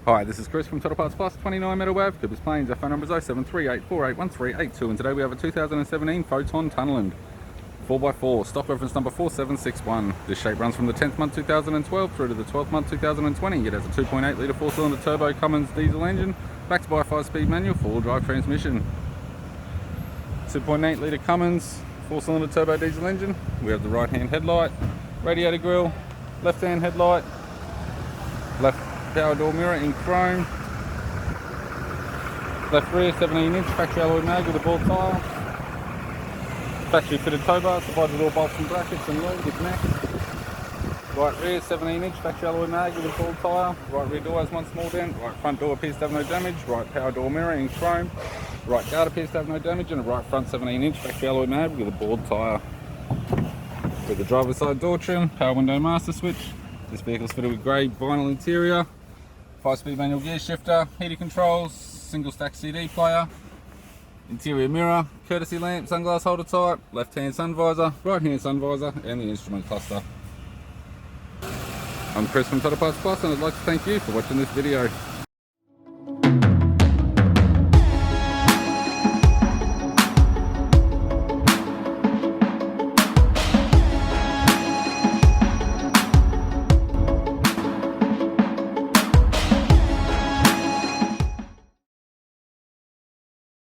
Hi, this is Chris from Total Parts Plus, 29 Meadow Ave, Cooper's Plains. Our phone number is 0738481382, and today we have a 2017 Foton Tunland 4x4, stock reference number 4761. This shape runs from the 10th month 2012 through to the 12th month 2020. It has a 2.8 litre 4-cylinder turbo Cummins diesel engine, backed by a 5-speed manual 4-wheel-drive transmission. 2.8 litre Cummins 4-cylinder turbo diesel engine. We have the right-hand headlight, radiator grille, left-hand headlight, left power door mirror in chrome, left rear 17-inch factory alloy mag with a ball tyre, factory fitted tow bar supplied with all bolts and brackets and loom with neck, right rear 17-inch factory alloy mag with a ball tyre, right rear door has one small dent, right front door appears to have no damage, right power door mirror in chrome, right guard appears to have no damage, and a right front 17-inch factory alloy mag with a ball tyre. With the driver's side door trim, power window master switch. This vehicle is fitted with grey vinyl interior, 5-speed manual gear shifter, heated controls, single stack CD player, interior mirror, courtesy lamp, sunglass holder type, left hand sun visor, right hand sun visor, and the instrument cluster. I'm Chris from Total Parts Plus, and I'd like to thank you for watching this video.